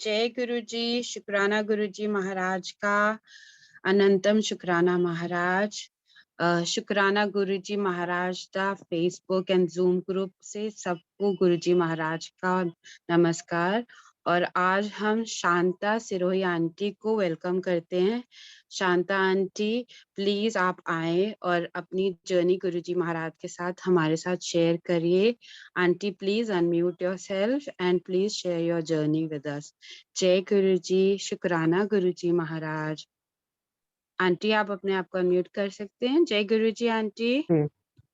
जय गुरु जी, शुक्राना गुरु जी महाराज का, अनंतम शुक्राना महाराज। शुक्राना गुरु जी महाराज का फेसबुक एंड जूम ग्रुप से सबको गुरु जी महाराज का नमस्कार। और आज हम शांता सिरोही आंटी को वेलकम करते हैं। शांता आंटी, प्लीज आप आए और अपनी जर्नी गुरु जी महाराज के साथ हमारे साथ शेयर करिए। Aunty, please unmute yourself and please share your journey with us. जय गुरु जी, शुक्राना गुरु जी महाराज। आंटी, आप अपने आप को अनम्यूट कर सकते हैं। जय गुरु जी आंटी। जी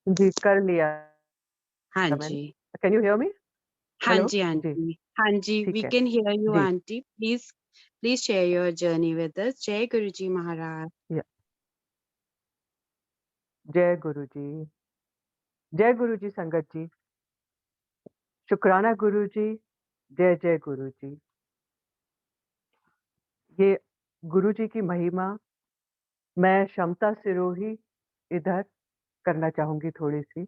जी, कर लिया हाँ मैंने। जी, कैन यू हियर मी? हाँ हेलो जी जी, आंटी, हाँ जी, वी ठीक है कैन हियर यू जी। Aunty. Please please share your journey with us. जय गुरु जी महाराज। या, जय गुरु जी, जय गुरु जी संगत जी, शुक्राना गुरु जी, जय जय गुरु जी। ये गुरु जी की महिमा मैं क्षमता सिरोही इधर करना चाहूंगी थोड़ी सी।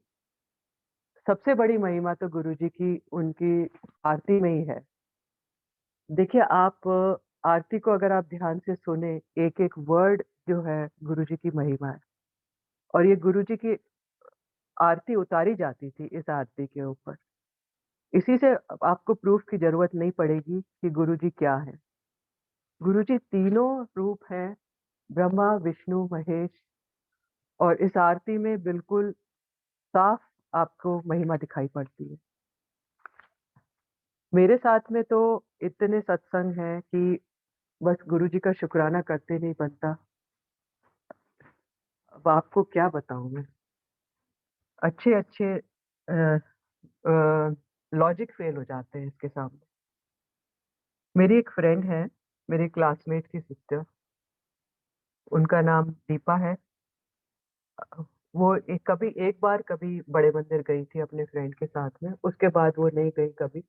सबसे बड़ी महिमा तो गुरु जी की उनकी आरती में ही है। देखिए, आप आरती को अगर आप ध्यान से सुने, एक एक वर्ड जो है गुरु जी की महिमा है। और ये गुरु जी की आरती उतारी जाती थी इस आरती के ऊपर। इसी से आपको प्रूफ की ज़रूरत नहीं पड़ेगी कि गुरुजी क्या हैं। गुरुजी तीनों रूप हैं, ब्रह्मा, विष्णु, महेश। और इस आरती में बिल्कुल साफ आपको महिमा दिखाई पड़ती है। मेरे साथ में तो इतने सत्संग हैं कि बस गुरुजी का शुक्राना करते नहीं बनता। अब आपको क्या बताऊँ मैं? अच्छे-अच्छे लॉजिक फेल हो जाते हैं इसके सामने। मेरी एक फ्रेंड है, मेरी क्लासमेट की सिस्टर, उनका नाम दीपा है। वो कभी एक बार कभी बड़े मंदिर गई थी अपने फ्रेंड के साथ में, उसके बाद वो नहीं गई कभी।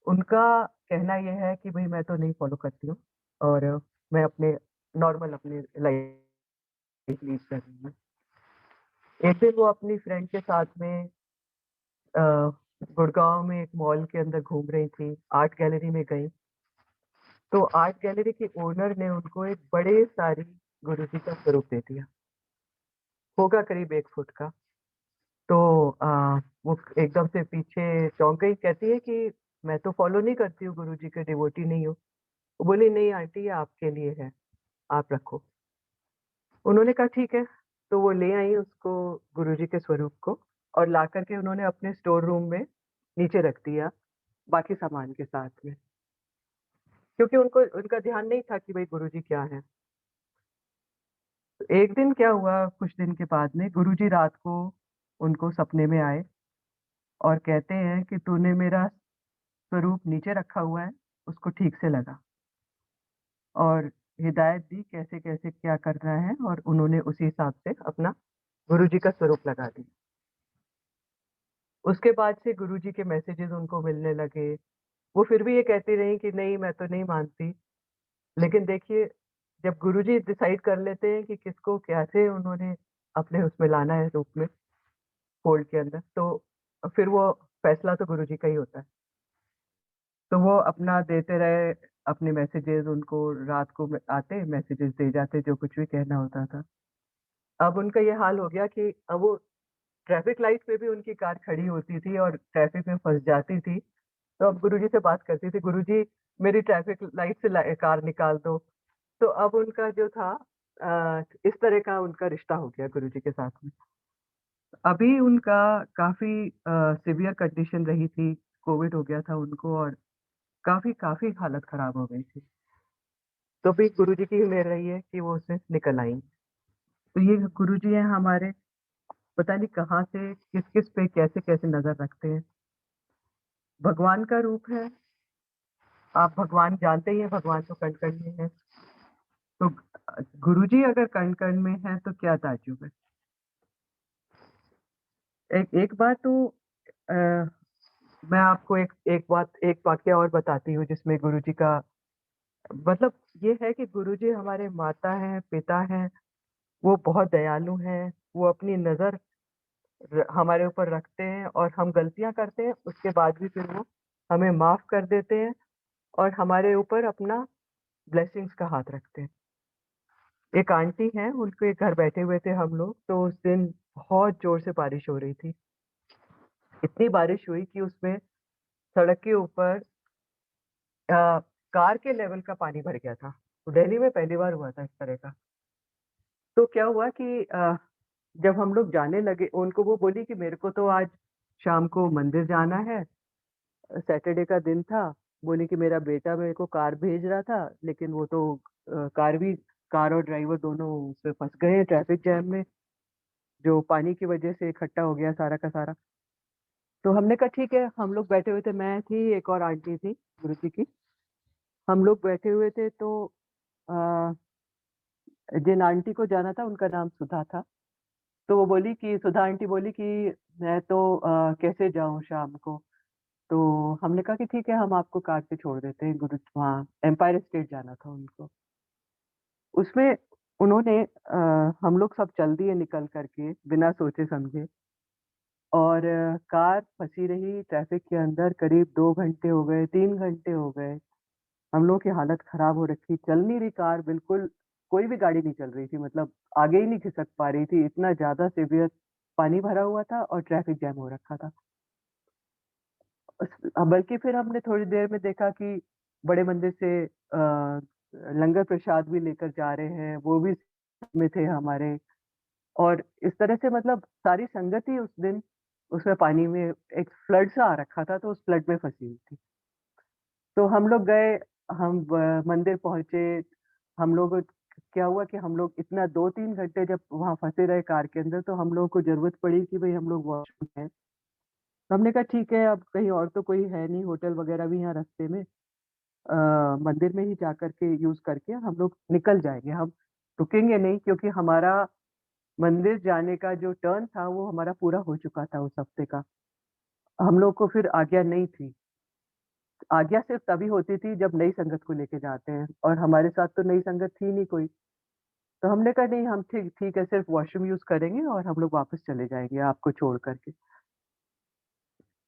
उनका कहना ये है कि भई मैं तो नहीं फ़ॉलो करती हूँ और मैं अपने नॉर्मल अपनी लाइफ़ लीड कर रही हूँ। एक दिन वो अपनी फ्रेंड के साथ में अ, गुड़गाँव में एक मॉल के अंदर घूम रही थी, आर्ट गैलरी में गई। तो आर्ट गैलरी के ओनर ने उनको एक बड़े सारी गुरुजी का स्वरूप दे दिया, होगा करीब 1 फुट का। तो वो एकदम से पीछे चौंक गई, कहती है कि मैं तो फ़ॉलो नहीं करती हूँ, गुरुजी के डिवोटी नहीं हूँ। वो बोली, "नहीं आंटी, ये आपके लिए है, आप रखो।" उन्होंने कहा, "ठीक है।" तो वो ले आई उसको, गुरुजी के स्वरूप को, और ला कर के उन्होंने अपने स्टोर रूम में नीचे रख दिया, बाकी सामान के साथ में। क्योंकि उनको उनका ध्यान नहीं था कि भई गुरुजी क्या हैं। तो एक दिन क्या हुआ, कुछ दिन के बाद में गुरुजी रात को उनको सपने में आए और कहते हैं कि तूने मेरा स्वरूप नीचे रखा हुआ है, उसको ठीक से लगा, और हिदायत दी कैसे-कैसे क्या करना है, और उन्होंने उसी हिसाब से अपना गुरुजी का स्वरूप लगा दिया। उसके बाद से गुरुजी के मैसेजेस उनको मिलने लगे। वो फिर भी ये कहती रहीं कि नहीं, मैं तो नहीं मानती। लेकिन देखिए, जब गुरुजी डिसाइड कर लेते हैं कि किसको कैसे उन्होंने अपने उसमें लाना है रूप में, फ़ोल्ड के अंदर, तो फिर वो फैसला तो गुरुजी का ही होता है। तो वो अपना देते रहे अपने मैसेजेस, उनको रात को आते मैसेजेस दे जाते, जो कुछ भी कहना होता था। अब उनका ये हाल हो गया कि अब वो ट्रैफिक लाइट पे भी उनकी कार खड़ी होती थी और ट्रैफिक में फँस जाती थी, तो अब गुरुजी से बात करती थी, "गुरुजी, मेरी ट्रैफिक लाइट से कार निकाल दो।" तो अब उनका जो था इस तरह का उनका रिश्ता हो गया गुरुजी के साथ में। अभी उनका काफ़ी सीवियर कंडीशन रही थी, कोविड हो गया था उनको, और काफ़ी काफ़ी हालत खराब हो गई थी। तो भी गुरुजी की ही मेहर रही है कि वो उससे निकल आईं। तो ये गुरुजी हैं हमारे, पता नहीं कहाँ से, किस-किस पे कैसे-कैसे नज़र रखते हैं। भगवान का रूप है, आप भगवान जानते ही हैं, भगवान तो कण-कण में है। तो गुरुजी अगर कण-कण में हैं तो क्या ताज्जुब है। एक एक बात तो अ, मैं आपको एक वाकया और बताती हूँ जिसमें गुरुजी का मतलब ये है कि गुरुजी हमारे माता हैं, पिता हैं, वो बहुत दयालु हैं, वो अपनी नज़र हमारे ऊपर रखते हैं, और हम गलतियाँ करते हैं, उसके बाद भी फिर वो हमें माफ़ कर देते हैं और हमारे ऊपर अपना ब्लेसिंग्स का हाथ रखते हैं। एक आंटी हैं, उनके घर बैठे हुए थे हम लोग, तो उस दिन बहुत ज़ोर से बारिश हो रही थी। इतनी बारिश हुई कि उसमें सड़क के ऊपर अ, कार के लेवल का पानी भर गया था। तो दिल्ली में पहली बार हुआ था इस तरह का। तो क्या हुआ कि जब हम लोग जाने लगे, उनको वो बोली कि मेरे को तो आज शाम को मंदिर जाना है, सैटरडे का दिन था। बोली कि मेरा बेटा मेरे को कार भेज रहा था, लेकिन वो तो कार और ड्राइवर दोनों उसमें फँस गए हैं ट्रैफिक जैम में, जो पानी की वजह से इकट्ठा हो गया सारा का सारा। तो हमने कहा ठीक है, हम लोग बैठे हुए थे, मैं थी, एक और आंटी थी गुरुजी की। हम लोग बैठे हुए थे तो अ, जिन आंटी को जाना था उनका नाम सुधा था। तो वो बोली कि सुधा आंटी बोली कि मैं तो कैसे जाऊँ शाम को? तो हमने कहा कि ठीक है, हम आपको कार पे छोड़ देते हैं, वहाँ एम्पायर स्टेट जाना था उनको। उसमें उन्होंने हम लोग सब चल दिए निकल कर के बिना सोचे-समझे, और कार फँसी रही ट्रैफिक के अंदर, करीब 2 घंटे हो गए, 3 घंटे हो गए। हम लोगों की हालत खराब हो रखी, चल नहीं रही कार बिल्कुल, कोई भी गाड़ी नहीं चल रही थी, मतलब आगे ही नहीं खिसक पा रही थी, इतना ज़्यादा सीवियर पानी भरा हुआ था और ट्रैफिक जैम हो रखा था। बल्कि फिर हमने थोड़ी देर में देखा कि बड़े मंदिर से लंगर प्रसाद भी लेकर जा रहे हैं, वो भी में थे हमारे, और इस तरह से मतलब सारी संगत ही उस दिन उसमें पानी में एक फ्लड सा आ रखा था, तो उस फ्लड में फँसी हुई थी। तो हम लोग गए, हम मंदिर पहुँचे, हम लोग क्या हुआ कि हम लोग इतना 2-3 घंटे जब वहाँ फँसे रहे कार के अंदर, तो हम लोगों को ज़रूरत पड़ी कि भई हम लोग वॉशरूम जाएँ। तो हमने कहा ठीक है, अब कहीं और तो कोई है नहीं, होटल वगैरह भी यहाँ रास्ते में, मंदिर में ही जाकर के यूज़ करके हम लोग निकल जाएँगे। हम रुकेंगे नहीं, क्योंकि हमारा मंदिर जाने का जो टर्न था वो हमारा पूरा हो चुका था उस हफ्ते का। हम लोग को फिर आज्ञा नहीं थी। आज्ञा सिर्फ़ तभी होती थी जब नई संगत को लेके जाते हैं, और हमारे साथ तो नई संगत थी नहीं कोई। तो हमने कहा नहीं, हम ठीक ठीक है, सिर्फ़ वॉशरूम यूज़ करेंगे और हम लोग वापस चले जाएँगे आपको छोड़ कर के।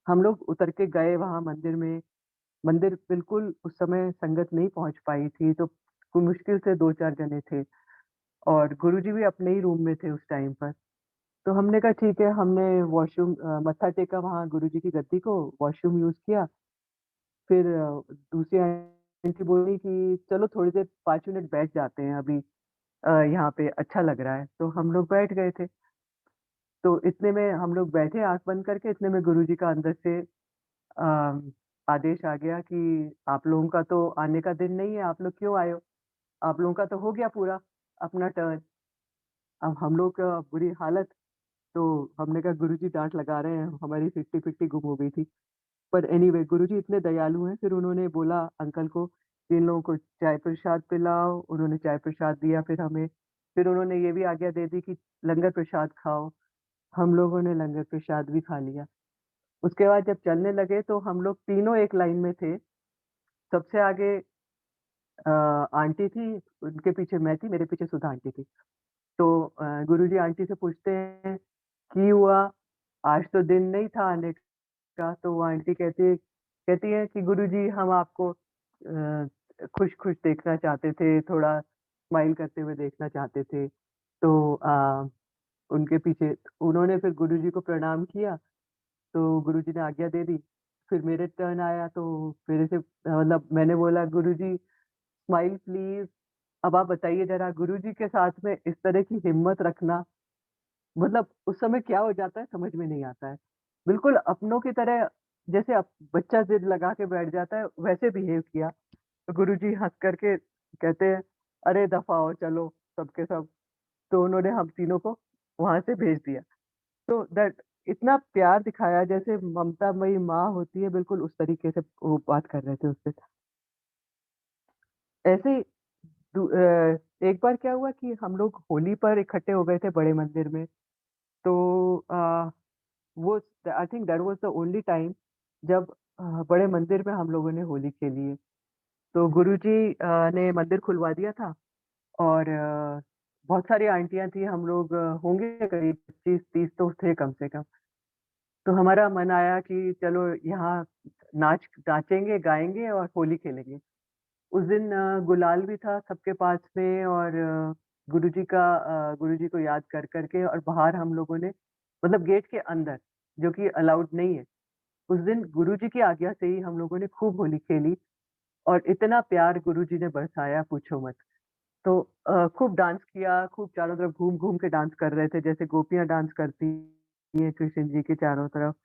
हम लोग उतर के गए वहाँ मंदिर में। मंदिर बिल्कुल उस समय संगत नहीं पहुँच पाई थी, तो कोई मुश्किल से 2-4 जने थे, और गुरुजी भी अपने ही रूम में थे उस टाइम पर। तो हमने कहा ठीक है, हमने वॉशरूम मत्था टेका वहाँ गुरुजी की गद्दी को, वॉशरूम यूज़ किया। फिर दूसरी आंटी बोली कि चलो थोड़ी देर 5 मिनट बैठ जाते हैं अभी, यहाँ पे अच्छा लग रहा है। तो हम लोग बैठ गए थे। तो इतने में हम लोग बैठे आँख बंद करके, इतने में गुरुजी का अंदर से आदेश आ गया कि आप लोगों का तो आने का दिन नहीं है, आप लोग क्यों आए हो? आप लोगों का तो हो गया पूरा अपना टर्न। अब हम लोग का बुरी हालत, तो हमने कहा गुरुजी डाँट लगा रहे हैं, हमारी फिफ्टी-फिफ्टी गुम हो गई थी। पर एनीवे गुरुजी इतने दयालु हैं, फिर उन्होंने बोला अंकल को कि इन लोगों को चाय प्रसाद पिलाओ, उन्होंने चाय प्रसाद दिया फिर हमें। फिर उन्होंने ये भी आज्ञा दे दी कि लंगर प्रसाद खाओ, हम लोगों ने लंगर प्रसाद भी खा लिया। उसके बाद जब चलने लगे तो हम लोग तीनों एक लाइन में थे, सबसे आगे आंटी थी, उनके पीछे मैं थी, मेरे पीछे सुधा आंटी थी। तो गुरुजी आंटी से पूछते हैं, "कि हुआ? आज तो दिन नहीं था आने का।" तो वो आंटी कहती है कि गुरुजी हम आपको खुश-खुश देखना चाहते थे, थोड़ा स्माइल करते हुए देखना चाहते थे। तो उनके पीछे उन्होंने फिर गुरुजी को प्रणाम किया, तो गुरुजी ने आज्ञा दे दी। फिर मेरे टर्न आया, तो मेरे से मतलब मैंने बोला गुरुजी स्माइल प्लीज़। अब आप बताइए ज़रा, गुरुजी के साथ में इस तरह की हिम्मत रखना, मतलब उस समय क्या हो जाता है समझ में नहीं आता है। बिल्कुल अपनों की तरह, जैसे बच्चा ज़िद लगा के बैठ जाता है वैसे बिहेव किया। तो गुरुजी हँस कर के कहते हैं, "अरे दफ़ा हो चलो सब के सब।" तो उन्होंने हम तीनों को वहाँ से भेज दिया। तो दैट इतना प्यार दिखाया जैसे ममतामयी माँ होती है, बिल्कुल उस तरीके से वो बात कर रहे थे उससे। ऐसे ही एक बार क्या हुआ कि हम लोग होली पर इकट्ठे हो गए थे बड़े मंदिर में। तो वो I think that was the only time जब बड़े मंदिर में हम लोगों ने होली खेली है। तो गुरुजी ने मंदिर खुलवा दिया था, और बहुत सारी आंटियाँ थी, हम लोग होंगे करीब 25-30 तो थे कम से कम। तो हमारा मन आया कि चलो यहाँ नाचेंगे, गाएँगे और होली खेलेंगे। उस दिन गुलाल भी था सबके पास में और गुरुजी को याद कर के और बाहर हम लोगों ने मतलब गेट के अंदर, जो कि अलाउड नहीं है। उस दिन गुरुजी की आज्ञा से ही हम लोगों ने खूब होली खेली और इतना प्यार गुरुजी ने बरसाया पूछो मत। तो खूब डांस किया, खूब चारों तरफ घूम-घूम के डांस कर रहे थे, जैसे गोपियाँ डांस करती हैं कृष्ण जी के चारों तरफ।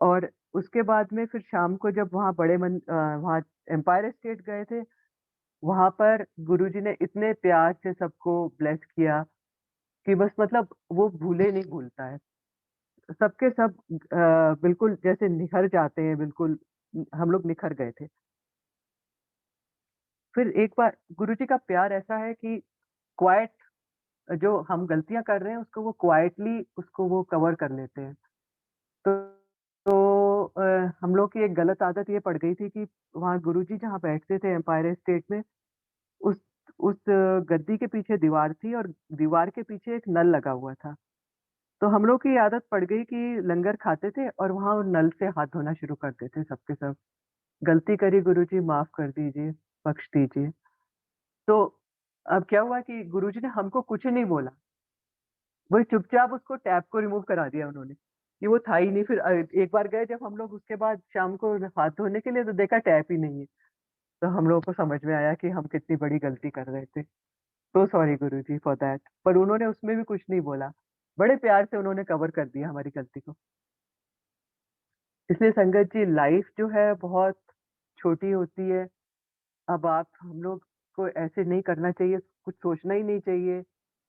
और उसके बाद में फिर शाम को जब वहाँ एम्पायर स्टेट गए थे, वहाँ पर गुरुजी ने इतने प्यार से सबको ब्लेस किया कि बस मतलब वो भूले नहीं भूलता है। सबके सब बिल्कुल जैसे निखर जाते हैं बिल्कुल, हम लोग निखर गए थे। फिर एक बार गुरुजी का प्यार ऐसा है कि क्वाइट जो हम गलतियाँ कर रहे हैं उसको वो क्वाइटली उसको वो कवर कर लेते हैं। तो हम लोग की एक गलत आदत ये पड़ गई थी कि वहाँ गुरुजी जहाँ बैठते थे एम्पायर स्टेट में, उस उस गद्दी के पीछे दीवार थी और दीवार के पीछे एक नल लगा हुआ था। तो हम लोग की आदत पड़ गई कि लंगर खाते थे और वहाँ नल से हाथ धोना शुरू करते थे सबके सब। गलती करी गुरुजी माफ़ कर दीजिए, बख्श दीजिए। तो अब क्या हुआ कि गुरुजी ने हमको कुछ नहीं बोला। वही चुपचाप उसको टैप को रिमूव करा दिया उन्होंने, कि वो था ही नहीं। फिर एक बार गए जब हम लोग उसके बाद शाम को हाथ धोने के लिए तो देखा टैप ही नहीं है। तो हम लोगों को समझ में आया कि हम कितनी बड़ी गलती कर रहे थे। So sorry Guruji for that. पर उन्होंने उसमें भी कुछ नहीं बोला। बड़े प्यार से उन्होंने कवर कर दिया हमारी गलती को। इसलिए संगत जी लाइफ जो है बहुत छोटी होती है। अब आप हम लोग को ऐसे नहीं करना चाहिए, कुछ सोचना ही नहीं चाहिए।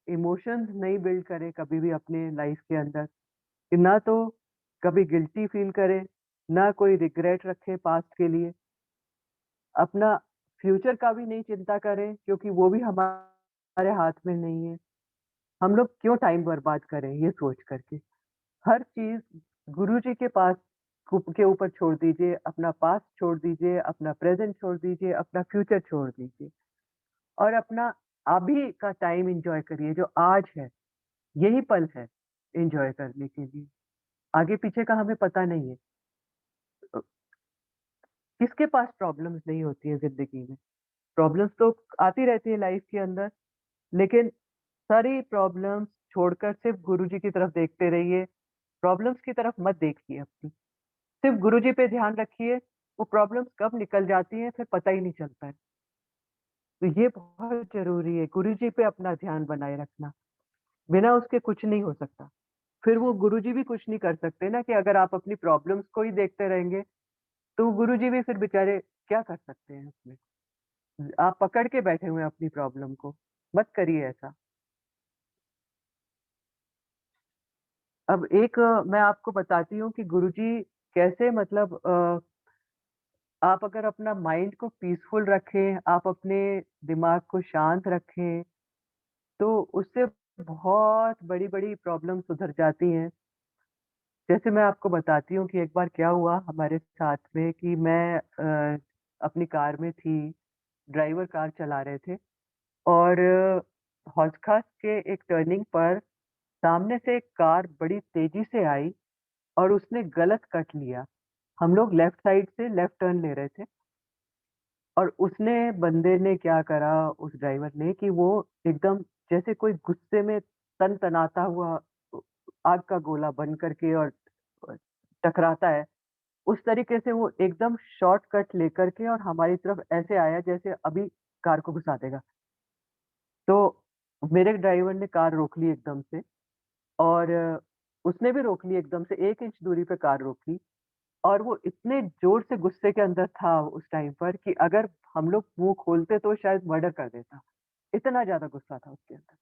इमोशंस नहीं बिल्ड करें कभी भी अपने लाइफ के अंदर, कि ना तो कभी गिल्टी फील करें, ना कोई रिग्रेट रखें पास्ट के लिए। अपना फ्यूचर का भी नहीं चिंता करें क्योंकि वो भी हमारे हाथ में नहीं है। हम लोग क्यों टाइम बर्बाद करें ये सोच करके। हर चीज़ गुरुजी के पास के ऊपर छोड़ दीजिए, अपना पास्ट छोड़ दीजिए, अपना प्रेज़ेंट छोड़ दीजिए, अपना फ्यूचर छोड़ दीजिए और अपना अभी का टाइम एन्जॉय करिए, जो आज है, यही पल है एन्जॉय करने के लिए। आगे-पीछे का हमें पता नहीं है। अ, किसके पास प्रॉब्लम्स नहीं होती है ज़िंदगी में? प्रॉब्लम्स तो आती रहती है लाइफ़ के अंदर, लेकिन सारी प्रॉब्लम्स छोड़कर सिर्फ़ गुरुजी की तरफ देखते रहिए, प्रॉब्लम्स की तरफ मत देखिए अपनी। सिर्फ़ गुरुजी पे ध्यान रखिए, वो प्रॉब्लम्स कब निकल जाती हैं फिर पता ही नहीं चलता है। तो ये बहुत ज़रूरी है, गुरुजी पे अपना ध्यान बनाए रखना, बिना उसके कुछ नहीं हो सकता। फिर वो गुरुजी भी कुछ नहीं कर सकते ना कि अगर आप अपनी प्रॉब्लम्स को ही देखते रहेंगे, तो गुरुजी भी फिर बेचारे क्या कर सकते हैं उसमें? आप पकड़ के बैठे हुए हैं अपनी प्रॉब्लम को, मत करिए ऐसा। अब एक मैं आपको बताती हूँ कि गुरुजी कैसे मतलब आप अगर अपना माइंड को पीसफुल रखें, आप अपने दिमाग को शांत रखें, तो उससे बहुत बड़ी-बड़ी प्रॉब्लम सुधर जाती हैं। जैसे मैं आपको बताती हूँ कि एक बार क्या हुआ हमारे साथ में कि मैं अपनी कार में थी, ड्राइवर कार चला रहे थे और हौज खास के एक टर्निंग पर सामने से एक कार बड़ी तेज़ी से आई और उसने गलत कट लिया। हम लोग लेफ्ट साइड से लेफ्ट टर्न ले रहे थे और उसने बंदे ने क्या करा उस ड्राइवर ने कि वो एकदम जैसे कोई गुस्से में तन-तनाता हुआ अ, आग का गोला बन करके और अ, टकराता है, उस तरीके से वो एकदम शॉर्टकट लेकर के और हमारी तरफ ऐसे आया जैसे अभी कार को घुसा देगा। तो मेरे ड्राइवर ने कार रोक ली एकदम से और उसने भी रोक ली एकदम से 1 इंच दूरी पे कार रोकी और वो इतने ज़ोर से गुस्से के अंदर था उस टाइम पर कि अगर हम लोग मुँह खोलते तो शायद मर्डर कर देता। इतना ज़्यादा गुस्सा था उसके अंदर।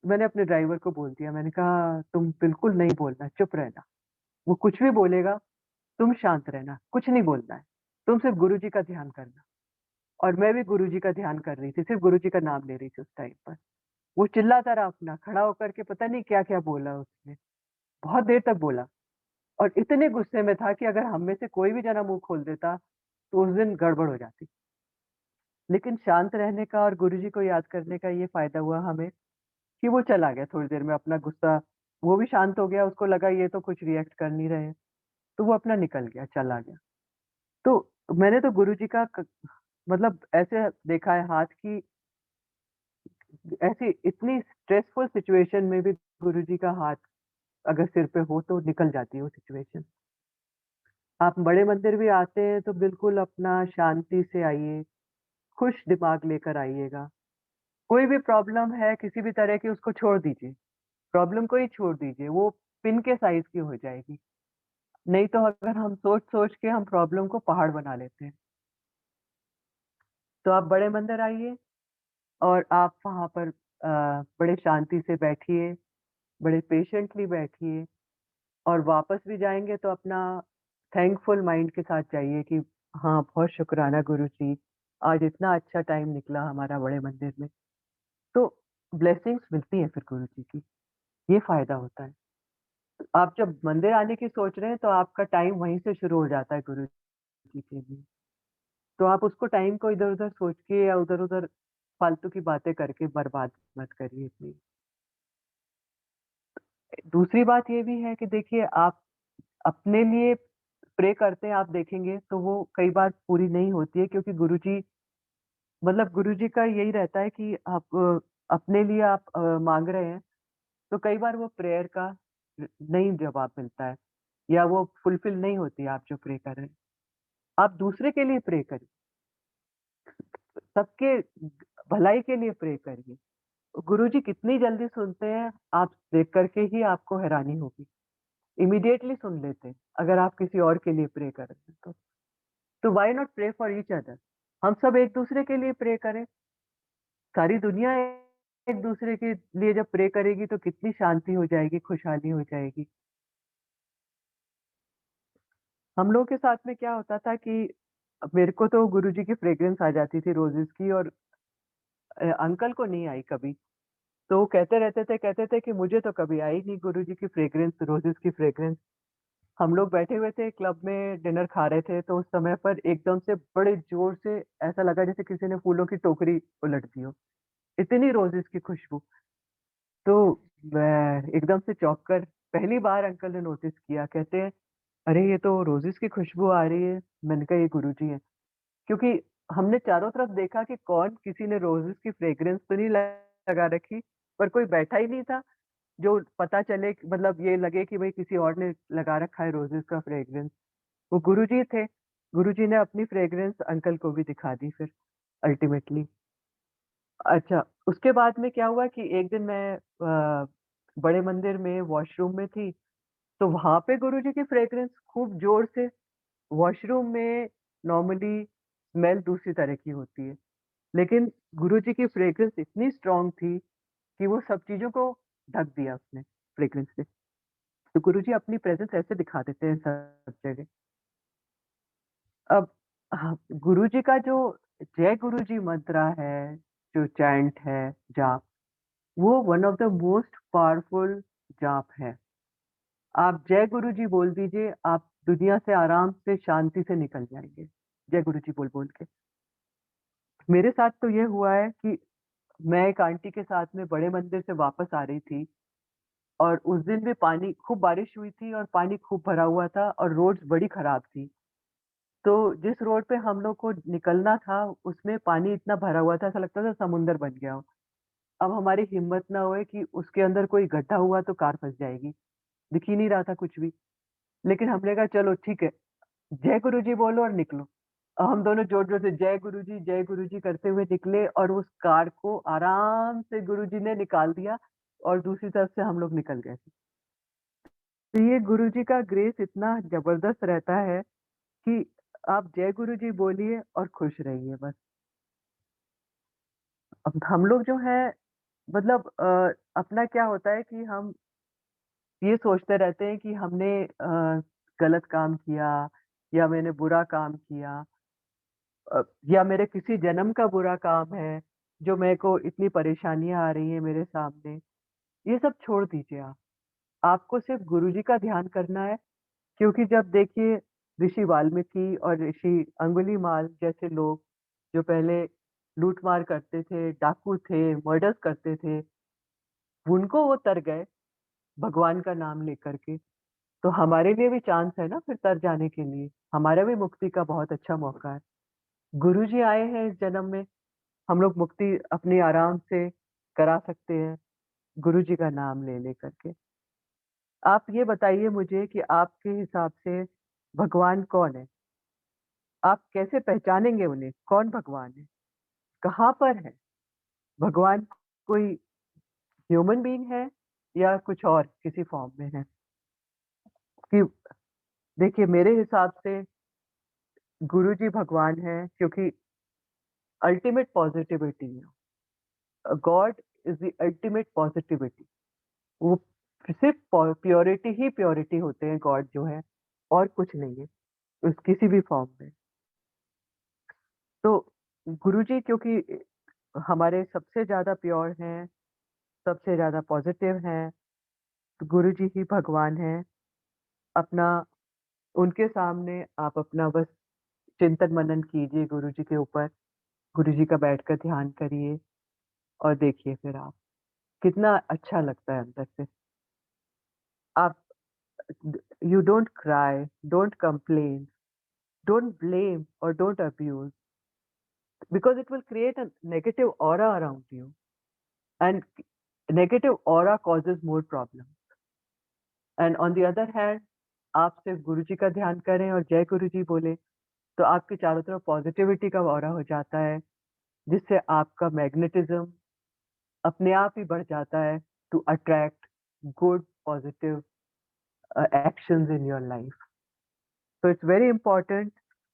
मैंने अपने ड्राइवर को बोल दिया, मैंने कहा, "तुम बिल्कुल नहीं बोलना, चुप रहना। वो कुछ भी बोलेगा, तुम शांत रहना, कुछ नहीं बोलना है। तुम सिर्फ़ गुरुजी का ध्यान करना।" और मैं भी गुरुजी का ध्यान कर रही थी, सिर्फ़ गुरुजी का नाम ले रही थी उस टाइम पर। वो चिल्लाता रहा अपना, खड़ा होकर के पता नहीं क्या-क्या बोला उसने। बहुत देर तक बोला और इतने गुस्से में था कि अगर हम में से कोई भी जना मुँह खोल देता, तो उस दिन गड़बड़ हो जाती। लेकिन शांत रहने का और गुरुजी को याद करने का ये फ़ायदा हुआ हमें कि वो चला गया थोड़ी देर में अपना गुस्सा वो भी शांत हो गया, उसको लगा ये तो कुछ रिएक्ट कर नहीं रहे हैं, तो वो अपना निकल गया, चला गया। तो मैंने तो गुरुजी का मतलब ऐसे देखा है हाथ की ऐसी इतनी स्ट्रेसफुल सिचुएशन में भी गुरुजी का हाथ अगर सिर पे हो तो निकल जाती है वो सिचुएशन। आप बड़े मंदिर भी आते हैं तो बिल्कुल अपना शांति से आइए, खुश दिमाग लेकर आइएगा। कोई भी प्रॉब्लम है किसी भी तरह की उसको छोड़ दीजिए, प्रॉब्लम को ही छोड़ दीजिए, वो पिन के साइज़ की हो जाएगी। नहीं तो अगर हम सोच-सोच के हम प्रॉब्लम को पहाड़ बना लेते हैं। तो आप बड़े मंदिर आइए और आप वहाँ पर बड़े शांति से बैठिए, बड़े पेशेंटली बैठिए और वापस भी जाएँगे तो अपना थैंकफुल माइंड के साथ जाइए कि हाँ, बहुत शुकराना गुरुजी, आज इतना अच्छा टाइम निकला हमारा बड़े मंदिर में। तो ब्लेसिंग्स मिलती हैं फिर गुरुजी की, ये फ़ायदा होता है। आप जब मंदिर आने की सोच रहे हैं तो आपका टाइम वहीं से शुरू हो जाता है गुरुजी के लिए। तो आप उसको टाइम को इधर-उधर सोच के या उधर-उधर फालतू की बातें करके बर्बाद मत करिए अपनी। दूसरी बात ये भी है कि देखिए आप अपने लिए प्रे करते हैं आप देखेंगे तो वो कई बार पूरी नहीं होती है क्योंकि गुरुजी मतलब गुरुजी का यही रहता है कि आप अपने लिए आप माँग रहे हैं, तो कई बार वो प्रेयर का नहीं जवाब मिलता है या वो फुलफिल नहीं होती है आप जो प्रे कर रहे हैं। आप दूसरे के लिए प्रे करिए, सबके भलाई के लिए प्रे करिए। गुरुजी कितनी जल्दी सुनते हैं, आप देख कर के ही आपको हैरानी होगी। इमीडिएटली सुन लेते हैं, अगर आप किसी और के लिए प्रे कर रहे हैं तो। तो why not pray for each other? हम सब एक-दूसरे के लिए प्रे करें। सारी दुनिया एक-दूसरे के लिए जब प्रे करेगी तो कितनी शांति हो जाएगी, खुशहाली हो जाएगी। हम लोगों के साथ में क्या होता था कि मेरे को तो गुरुजी की फ्रेग्रेंस आ जाती थी रोज़ेज़ की और अंकल को नहीं आई कभी। तो वो कहते थे कि मुझे तो कभी आई नहीं गुरुजी की फ्रेग्रेंस, रोज़ेज़ की फ्रेग्रेंस। हम लोग बैठे हुए थे क्लब में डिनर खा रहे थे, तो उस समय पर एकदम से बड़े ज़ोर से ऐसा लगा जैसे किसी ने फूलों की टोकरी उलट दी हो। इतनी रोज़ेज़ की खुशबू। तो मैं एकदम से चौंक कर पहली बार अंकल ने नोटिस किया, कहते हैं, "अरे! ये तो रोज़ेज़ की खुशबू आ रही है।" मैंने कहा, "ये गुरुजी हैं।" क्योंकि हमने चारों तरफ देखा कि कौन किसी ने रोज़ेज़ की फ्रेग्रेंस तो नहीं लगा रखी, पर कोई बैठा ही नहीं था, जो पता चले कि मतलब ये लगे कि भई किसी और ने लगा रखा है रोज़ेज़ का फ्रेग्रेंस। वो गुरुजी थे। गुरुजी ने अपनी फ्रेग्रेंस अंकल को भी दिखा दी फिर अल्टीमेटली। अच्छा, उसके बाद में क्या हुआ कि एक दिन मैं बड़े मंदिर में वॉशरूम में थी, तो वहाँ पे गुरुजी की फ्रेग्रेंस खूब ज़ोर से वॉशरूम में नॉर्मली स्मेल दूसरी तरह की होती है, लेकिन गुरुजी की फ्रेग्रेंस इतनी स्ट्रॉन्ग थी कि वो सब चीज़ों को ढक दिया उसने फ्रेग्रेंस से। तो गुरुजी अपनी प्रेज़ेंस ऐसे दिखा देते हैं सब जगह। अब हाँ, गुरुजी का जो जय गुरुजी मंत्रा है, जो चैंट है, जाप, वो one of the most powerful जाप है। आप जय गुरुजी बोल दीजिए, आप दुनिया से आराम से शांति से निकल जाएँगे, जय गुरुजी बोल-बोल के। मेरे साथ तो ये हुआ है कि मैं एक आंटी के साथ में बड़े मंदिर से वापस आ रही थी और उस दिन भी पानी खूब बारिश हुई थी और पानी खूब भरा हुआ था और रोड्स बड़ी खराब थी। तो जिस रोड पे हम लोग को निकलना था, उसमें पानी इतना भरा हुआ था, ऐसा लगता था समुंदर बन गया हो। अब हमारी हिम्मत ना होए कि उसके अंदर कोई गड्ढा हुआ तो कार फँस जाएगी, दिख ही नहीं रहा था कुछ भी। लेकिन हमने कहा चलो ठीक है, जय गुरुजी बोलो और निकलो। हम दोनों ज़ोर-ज़ोर से जय गुरुजी करते हुए निकले और उस कार को आराम से गुरुजी ने निकाल दिया और दूसरी तरफ से हम लोग निकल गए। तो ये गुरुजी का ग्रेस इतना ज़बरदस्त रहता है कि आप जय गुरुजी बोलिए और खुश रहिए बस। अब हम लोग जो है मतलब अपना क्या होता है कि हम ये सोचते रहते हैं कि हमने गलत काम किया या मैंने बुरा काम किया या मेरे किसी जन्म का बुरा काम है, जो मेरे को इतनी परेशानियाँ आ रही हैं मेरे सामने, ये सब छोड़ दीजिए आप। आपको सिर्फ़ गुरुजी का ध्यान करना है क्योंकि जब देखिए ऋषि वाल्मीकि और ऋषि अंगुलीमाल जैसे लोग जो पहले लूट-मार करते थे, डाकू थे, मर्डर्स करते थे, उनको वो तर गए भगवान का नाम लेकर के। तो हमारे लिए भी चांस है ना फिर तर जाने के लिए, हमारा भी मुक्ति का बहुत अच्छा मौका है। गुरुजी आए हैं इस जन्म में, हम लोग मुक्ति अपनी आराम से करा सकते हैं, गुरुजी का नाम ले करके। आप ये बताइए मुझे कि आपके हिसाब से भगवान कौन है? आप कैसे पहचानेंगे उन्हें? कौन भगवान है? कहाँ पर है? भगवान कोई ह्यूमन बीइंग है या कुछ और किसी फॉर्म में है? कि देखिए मेरे हिसाब से गुरुजी भगवान हैं क्योंकि अल्टीमेट पॉजिटिविटी है। God is the ultimate positivity. वो सिर्फ प्योरिटी ही प्योरिटी होते हैं गॉड जो है, और कुछ नहीं है उस किसी भी फॉर्म में। तो गुरुजी क्योंकि हमारे सबसे ज़्यादा प्योर हैं, सबसे ज़्यादा पॉजिटिव हैं, तो गुरुजी ही भगवान हैं। अपना उनके सामने आप अपना बस चिंतन मनन कीजिए गुरुजी के ऊपर, गुरुजी का बैठकर ध्यान करिए और देखिए फिर आप कितना अच्छा लगता है अंदर से। आप you don't cry, don't complain, don't blame or don't abuse because it will create a negative aura around you, and negative aura causes more problems. And on the other hand, आप सिर्फ गुरु जी का ध्यान करें और जय गुरु जी बोले तो आपके चारों तरफ पॉजिटिविटी का ऑरा हो जाता है, जिससे आपका मैग्नेटिज्म अपने आप ही बढ़ जाता है to attract good positive actions in your life. So it's very important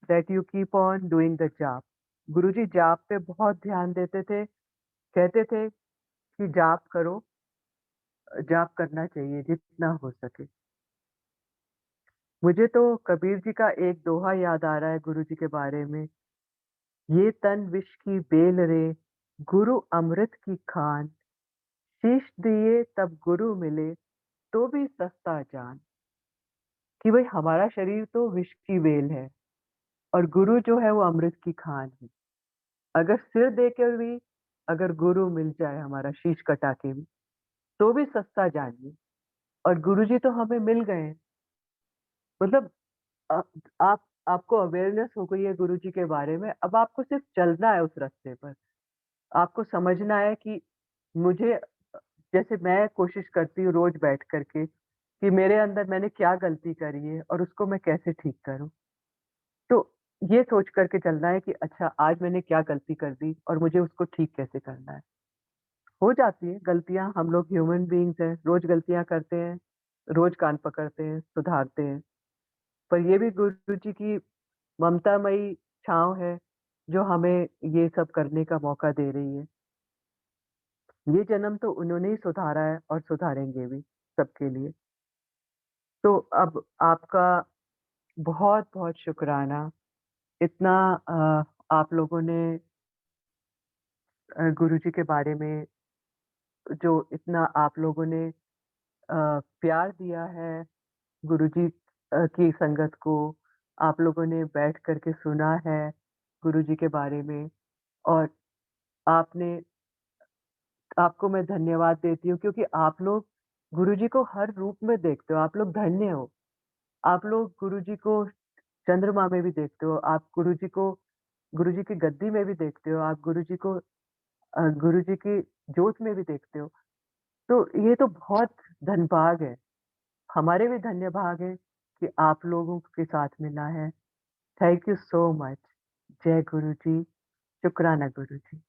that you keep on doing the जाप। गुरुजी जाप पे बहुत ध्यान देते थे, कहते थे कि जाप करो, जाप करना चाहिए जितना हो सके। मुझे तो कबीर जी का एक दोहा याद आ रहा है गुरुजी के बारे में, ये तन विष की बेल रे, गुरु अमृत की खान, शीश दिए तब गुरु मिले, तो भी सस्ता जान। कि भाई हमारा शरीर तो विष की बेल है और गुरु जो है वो अमृत की खान है। अगर सिर देकर भी अगर गुरु मिल जाए हमारा शीश कटा के भी, तो भी सस्ता जानिए। और गुरुजी तो हमें मिल गए हैं। मतलब अ, आप आपको अवेयरनेस हो गई है गुरुजी के बारे में, अब आपको सिर्फ चलना है उस रास्ते पर। आपको समझना है कि मुझे जैसे मैं कोशिश करती हूँ रोज बैठ कर के कि मेरे अंदर मैंने क्या गलती करी है और उसको मैं कैसे ठीक करूँ। तो ये सोच कर के चलना है कि अच्छा आज मैंने क्या गलती कर दी और मुझे उसको ठीक कैसे करना है। हो जाती है गलतियाँ, हम लोग ह्यूमन बीइंग्स हैं, रोज गलतियाँ करते हैं, रोज कान पकड़ते हैं, सुधारते हैं। पर ये भी गुरु जी की ममतामयी छाँव है, जो हमें ये सब करने का मौका दे रही है। ये जन्म तो उन्होंने ही सुधारा है और सुधारेंगे भी सबके लिए। तो अब आपका बहुत-बहुत शुकराना, इतना आप लोगों ने गुरु जी के बारे में जो इतना आप लोगों ने प्यार दिया है गुरुजी की संगत को, आप लोगों ने बैठ कर के सुना है गुरुजी के बारे में, और आपने आपको मैं धन्यवाद देती हूँ क्योंकि आप लोग गुरुजी को हर रूप में देखते हो, आप लोग धन्य हो। आप लोग गुरुजी को चंद्रमा में भी देखते हो, आप गुरुजी को गुरुजी की गद्दी में भी देखते हो, आप गुरुजी को गुरुजी की जोत में भी देखते हो। तो ये तो बहुत धनभाग है, हमारे भी धन्य भाग है कि आप लोगों के साथ मिला है। Thank you so much. जय गुरु जी, शुक्राना गुरु जी।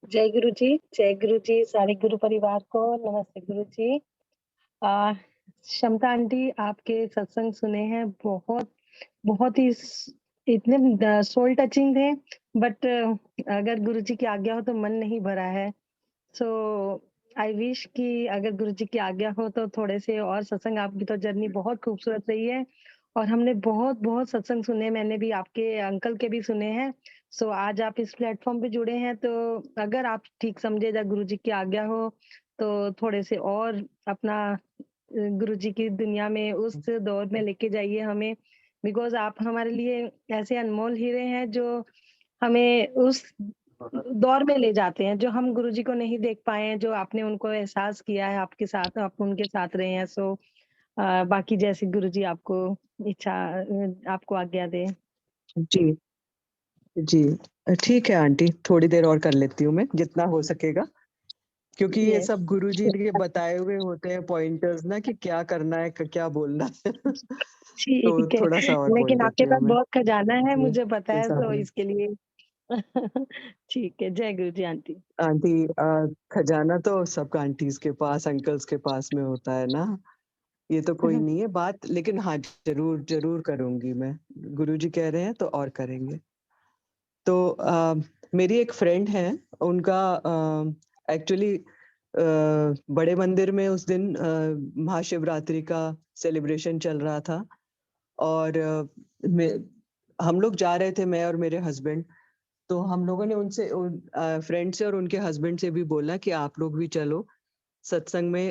जय गुरु जी, सारे गुरु परिवार को नमस्ते गुरु जी। क्षमता आंटी आपके सत्संग सुने हैं, बहुत ही इतने सोल टचिंग थे, बट अगर गुरु जी की आज्ञा हो तो मन नहीं भरा है। सो आई विश कि अगर गुरु जी की आज्ञा हो तो थोड़े से और सत्संग, आपकी तो जर्नी बहुत खूबसूरत रही है और हमने बहुत सत्संग सुने, मैंने भी आपके अंकल के भी सुने हैं। सो आज आप इस प्लेटफॉर्म पे जुड़े हैं, तो अगर आप ठीक समझे या गुरु जी की आज्ञा हो तो थोड़े से और अपना गुरुजी की दुनिया में, उस दौर में लेके जाइए हमें, बिकॉज़ आप हमारे लिए ऐसे अनमोल हीरे हैं जो हमें उस दौर में ले जाते हैं, जो हम गुरुजी को नहीं देख पाए हैं, जो आपने उनको एहसास किया है आपके साथ, आप उनके साथ रहे हैं। सो बाकी जैसे गुरुजी आपको इच्छा आपको आज्ञा दें। जी, जी। ठीक है आंटी, थोड़ी देर और कर लेती हूँ मैं, जितना हो सकेगा। क्योंकि ये यस, सब गुरुजी के बताए हुए होते हैं पॉइंटर्स ना, कि क्या करना है, क्या बोलना है। तो ठीक है। थोड़ा-सा और बोल लेकिन आपके देती पास हूँ मैं। बहुत खजाना है, जी, मुझे पता है, जैसा तो भी। इसके लिए ठीक है। जय गुरुजी आंटी। आंटी, खजाना तो सबका आंटीज के पास, अंकल्स के पास में होता है ना। ये तो कोई नहीं है बात, लेकिन हाँ, ज़रूर, ज़रूर करूँगी मैं। गुरुजी कह रहे हैं तो और करेंगे। तो मेरी एक फ्रेंड है, उनका एक्चुअली बड़े मंदिर में उस दिन महाशिवरात्रि का सेलिब्रेशन चल रहा था, और मैं हम लोग जा रहे थे, मैं और मेरे हस्बैंड। तो हम लोगों ने उनसे फ्रेंड से और उनके हस्बैंड से भी बोला कि आप लोग भी चलो सत्संग में,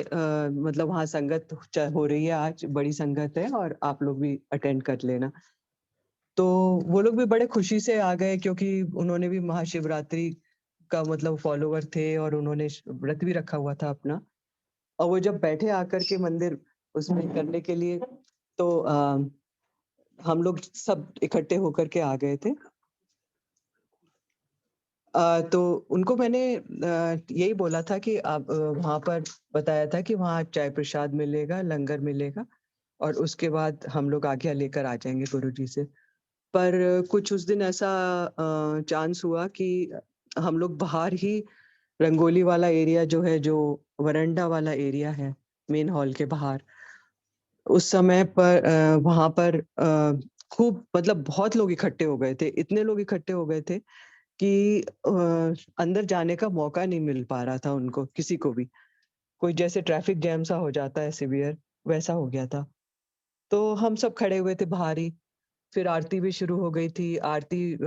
मतलब वहाँ संगत हो रही है आज, बड़ी संगत है, और आप लोग भी अटेंड कर लेना। तो वो लोग भी बड़े खुशी से आ गए, क्योंकि उन्होंने भी महाशिवरात्रि का मतलब फॉलोवर थे, और उन्होंने व्रत भी रखा हुआ था अपना। और वो जब बैठे आकर के मंदिर उसमें करने के लिए, तो हम लोग सब इकट्ठे होकर के आ गए थे। तो उनको मैंने यही बोला था कि आप वहाँ पर बताया था कि वहाँ चाय प्रसाद मिलेगा, लंगर मिलेगा, और उसके बाद हम लोग आज्ञा लेकर आ जाएँगे गुरुजी से। पर कुछ उस दिन ऐसा चांस हुआ कि हम लोग बाहर ही रंगोली वाला एरिया जो है, जो वरांडा वाला एरिया है, मेन हॉल के बाहर, उस समय पर वहाँ पर खूब मतलब बहुत लोग इकट्ठे हो गए थे। इतने लोग इकट्ठे हो गए थे कि अंदर जाने का मौका नहीं मिल पा रहा था उनको, किसी को भी। कोई जैसे ट्रैफिक जैम सा हो जाता है सिवियर, वैसा हो गया था। तो हम सब खड़े हुए थे बाहर ही। फिर आरती भी शुरू हो गई थी। आरती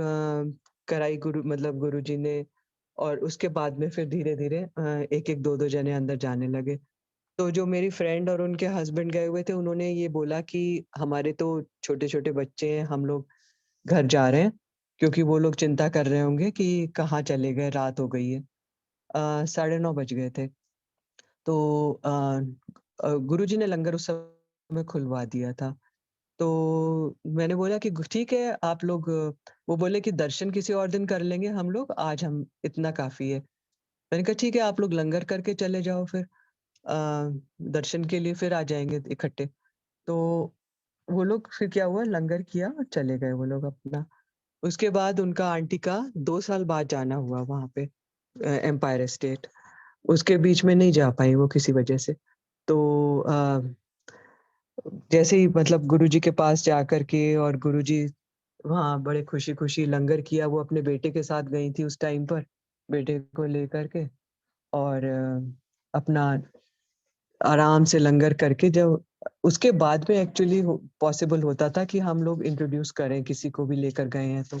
कराई मतलब गुरुजी ने, और उसके बाद में फिर धीरे-धीरे एक-एक, 2-2 जने अंदर जाने लगे। तो जो मेरी फ्रेंड और उनके हस्बैंड गए हुए थे, उन्होंने ये बोला कि हमारे तो छोटे-छोटे बच्चे हैं, हम लोग घर जा रहे हैं, क्योंकि वो लोग चिंता कर रहे होंगे कि कहाँ चले गए, रात हो गई है। 9:30 बज गए थे। तो गुरुजी ने लंगर उस समय खुलवा दिया था। तो मैंने बोला कि ठीक है, आप लोग वो बोले कि दर्शन किसी और दिन कर लेंगे हम लोग, आज हम इतना काफ़ी है। मैंने कहा ठीक है, आप लोग लंगर करके चले जाओ फिर, दर्शन के लिए फिर आ जाएँगे इकट्ठे। तो वो लोग, फिर क्या हुआ, लंगर किया और चले गए वो लोग अपना। उसके बाद उनका आंटी का 2 साल बाद जाना हुआ वहाँ पे, एम्पायर एस्टेट। उसके बीच में नहीं जा पाई वो किसी वजह से। तो जैसे ही मतलब गुरुजी के पास जाकर के, और गुरुजी वहाँ बड़े खुशी-खुशी लंगर किया, वो अपने बेटे के साथ गई थी उस टाइम पर, बेटे को लेकर के, और अपना आराम से लंगर करके, जब उसके बाद में एक्चुअली पॉसिबल होता था कि हम लोग इंट्रोड्यूस करें, किसी को भी लेकर गए हैं तो।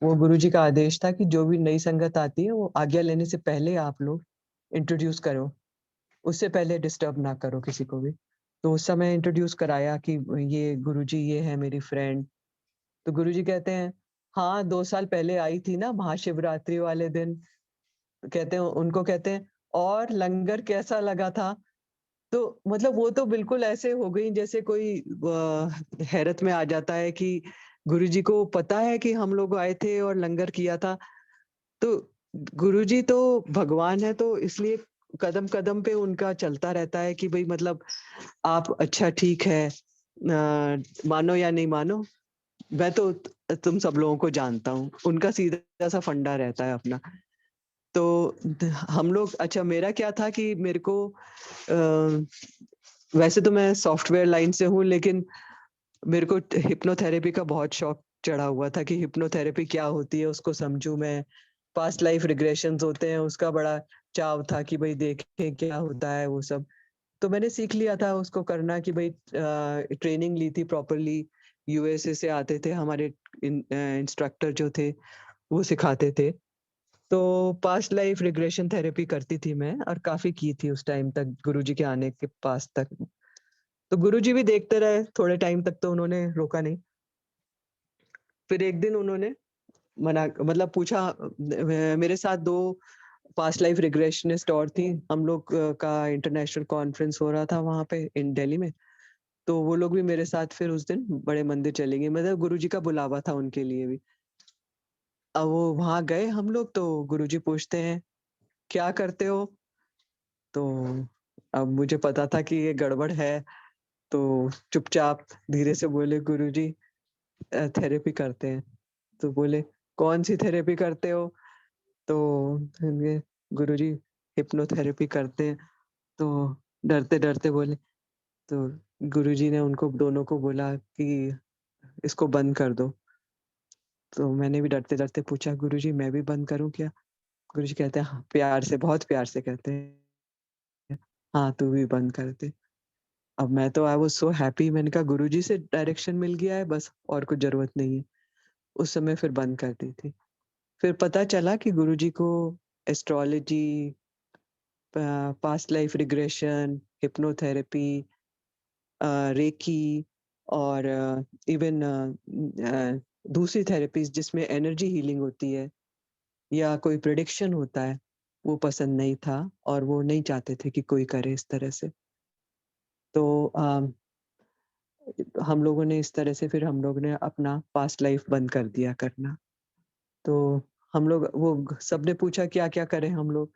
वो गुरुजी का आदेश था कि जो भी नई संगत आती है, वो आज्ञा लेने से पहले आप लोग इंट्रोड्यूस करो, उससे पहले डिस्टर्ब ना करो किसी को भी। तो उस समय इंट्रोड्यूस कराया कि ये गुरुजी, ये है मेरी फ्रेंड। तो गुरुजी कहते हैं, हाँ, 2 साल पहले आई थी ना महाशिवरात्रि वाले दिन। कहते हैं, उनको कहते हैं, और लंगर कैसा लगा था? तो मतलब वो तो बिल्कुल ऐसे हो गई जैसे कोई हैरत में आ जाता है कि गुरुजी को पता है कि हम लोग आए थे और लंगर किया था। तो गुरुजी तो भगवान है, तो इसलिए कदम-कदम पे उनका चलता रहता है कि भई मतलब आप अच्छा ठीक है, मानो या नहीं मानो, मैं तो तुम सब लोगों को जानता हूँ। उनका सीधा-सा फंडा रहता है अपना। तो हम लोग, अच्छा मेरा क्या था कि मेरे को वैसे तो मैं सॉफ्टवेयर लाइन से हूँ, लेकिन मेरे को हिप्नोथेरेपी का बहुत शौक चढ़ा हुआ था कि हिप्नोथेरेपी क्या होती है, उसको समझूं मैं। पास्ट लाइफ रिग्रेशंस होते हैं, उसका बड़ा चाव था कि भाई देखें क्या होता है वो सब। तो मैंने सीख लिया था उसको करना कि भाई ट्रेनिंग ली थी प्रॉपरली। यूएसए से आते थे हमारे इंस्ट्रक्टर जो थे, वो सिखाते थे। तो पास्ट लाइफ रिग्रेशन थेरेपी करती थी मैं, और काफ़ी की थी उस टाइम तक, गुरुजी के आने के पास तक। तो गुरुजी भी देखते रहे, थोड़े टाइम तक तो उन्होंने रोका नहीं। फिर एक दिन उन्होंने मना मतलब पूछा, मेरे साथ 2 पास्ट लाइफ रिग्रेशनिस्ट और थी। हम लोग का इंटरनेशनल कॉन्फ्रेंस हो रहा था वहाँ पे इन दिल्ली में। तो वो लोग भी मेरे साथ फिर उस दिन बड़े मंदिर चले गए, मतलब गुरुजी का बुलावा था उनके लिए भी। अब वो वहाँ गए हम लोग, तो गुरुजी पूछते हैं, "क्या करते हो?" तो अब मुझे पता था कि ये गड़बड़ है, तो चुपचाप धीरे से बोले, "गुरुजी थेरेपी करते हैं।" तो बोले, "कौन-सी थेरेपी करते हो?" तो हमने, "गुरुजी हिप्नोथेरेपी करते हैं।" तो डरते-डरते बोले, तो गुरुजी ने उनको दोनों को बोला कि इसको बंद कर दो। तो मैंने भी डरते-डरते पूछा, "गुरुजी मैं भी बंद करूँ क्या?" गुरुजी कहते हैं, "हाँ", प्यार से, बहुत प्यार से कहते हैं, "हाँ, तू भी बंद कर दे।" अब मैं तो आई वाज़ सो हैप्पी, मैंने कहा गुरुजी से डायरेक्शन मिल गया है बस, और कुछ ज़रूरत नहीं है। उस समय फिर बंद कर दी थी। फिर पता चला कि गुरुजी को astrology, past life regression, hypnotherapy, reiki और इवन दूसरी थेरेपीज़ जिसमें एनर्जी हीलिंग होती है या कोई प्रेडिक्शन होता है, वो पसंद नहीं था और वो नहीं चाहते थे कि कोई करे इस तरह से। तो हम लोगों ने इस तरह से, फिर हम लोग ने अपना पास्ट लाइफ बंद कर दिया करना। तो हम लोग वो सबने पूछा क्या-क्या करें हम लोग?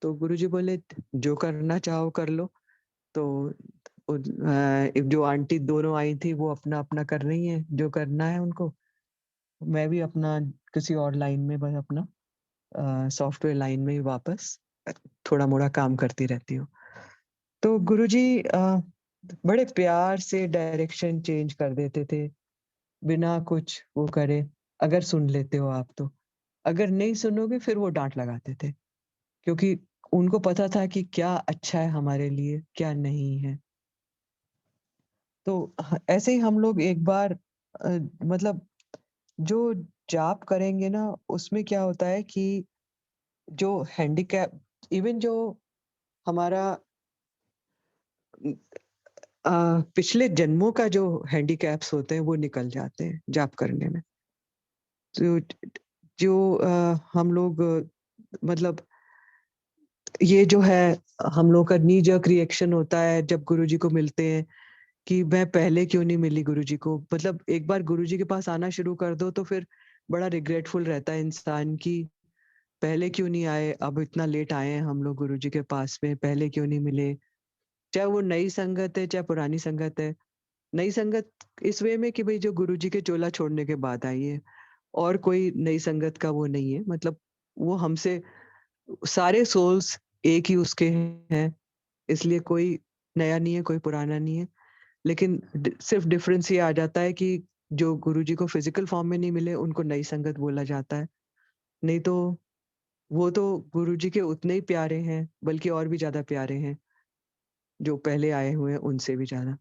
तो गुरुजी बोले, "जो करना चाहो कर लो।" तो जो आंटी दोनों आई थी वो अपना-अपना कर रही हैं, जो करना है उनको। मैं भी अपना किसी और लाइन में बस अपना सॉफ्टवेयर लाइन में ही वापस थोड़ा-मोड़ा काम करती रहती हूँ। तो गुरुजी बड़े प्यार से डायरेक्शन चेंज कर देते थे, बिना कुछ वो करे, अगर सुन लेते हो आप तो। अगर नहीं सुनोगे फिर वो डाँट लगाते थे, क्योंकि उनको पता था कि क्या अच्छा है हमारे लिए, क्या नहीं है। तो ऐसे ही हम लोग एक बार मतलब जो जाप करेंगे ना, उसमें क्या होता है कि जो हैंडीकैप, इवन जो हमारा पिछले जन्मों का जो हैंडीकैप्स होते हैं वो निकल जाते हैं जाप करने में। तो जो हम लोग मतलब ये जो है हम लोग का नी जर्क रिएक्शन होता है जब गुरुजी को मिलते हैं कि मैं पहले क्यों नहीं मिली गुरुजी को। मतलब एक बार गुरुजी के पास आना शुरू कर दो तो फिर बड़ा रिग्रेटफुल रहता है इंसान कि पहले क्यों नहीं आए, अब इतना लेट आए हैं हम लोग गुरुजी के पास में, पहले क्यों नहीं मिले। चाहे वो नई संगत है, चाहे पुरानी संगत है। नई संगत इस वे में कि भई जो गुरुजी के चोला छोड़ने के बाद आई है, और कोई नई संगत का वो नहीं है। मतलब वो हमसे सारे सोल्स एक ही उसके हैं, इसलिए कोई नया नहीं है, कोई पुराना नहीं है। लेकिन सिर्फ डिफरेंस ये आ जाता है कि जो गुरुजी को फिजिकल फॉर्म में नहीं मिले, उनको नई संगत बोला जाता है। नहीं तो वो तो गुरुजी के उतने ही प्यारे हैं, बल्कि और भी ज़्यादा प्यारे हैं, जो पहले आए हुए हैं उनसे भी ज़्यादा।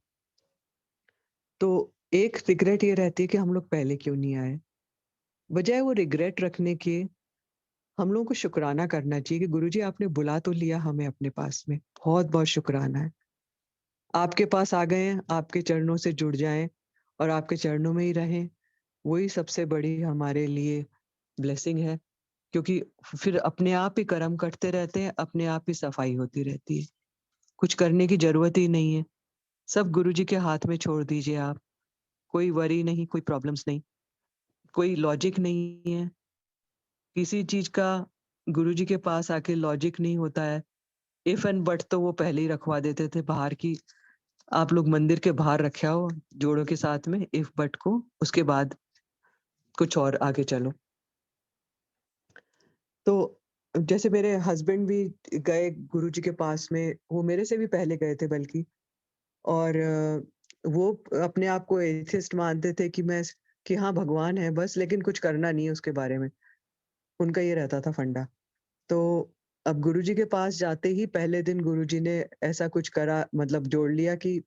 तो एक रिग्रेट ये रहती है कि हम लोग पहले क्यों नहीं आए? बजाय वो रिग्रेट रखने के, हम लोगों को शुकराना करना चाहिए कि गुरुजी आपने बुला तो लिया हमें अपने पास में, बहुत-बहुत शुकराना है। आपके पास आ गए हैं, आपके चरणों से जुड़ जाएँ और आपके चरणों में ही रहें, वही सबसे बड़ी हमारे लिए ब्लेसिंग है। क्योंकि फिर अपने आप ही कर्म कटते रहते हैं, अपने आप ही सफाई होती रहती है। कुछ करने की ज़रूरत ही नहीं है, सब गुरुजी के हाथ में छोड़ दीजिए आप। कोई वरी नहीं, कोई प्रॉब्लम्स नहीं, कोई लॉजिक नहीं है, किसी चीज़ का गुरुजी के पास आके लॉजिक नहीं होता है। इफ एंड बट तो वो पहले ही रखवा देते थे बाहर की, आप लोग मंदिर के बाहर रखे आओ जोड़ों के साथ में इफ बट को, उसके बाद कुछ और आगे चलो। तो जैसे मेरे हस्बैंड भी गए गुरुजी के पास में, वो मेरे से भी पहले गए थे बल्कि, और वो अपने आप को एथिस्ट मानते थे कि कि हाँ, भगवान है बस, लेकिन कुछ करना नहीं है उसके बारे में। उनका ये रहता था फंडा। तो अब गुरुजी के पास जाते ही पहले दिन गुरुजी ने ऐसा कुछ करा, मतलब जोड़ लिया कि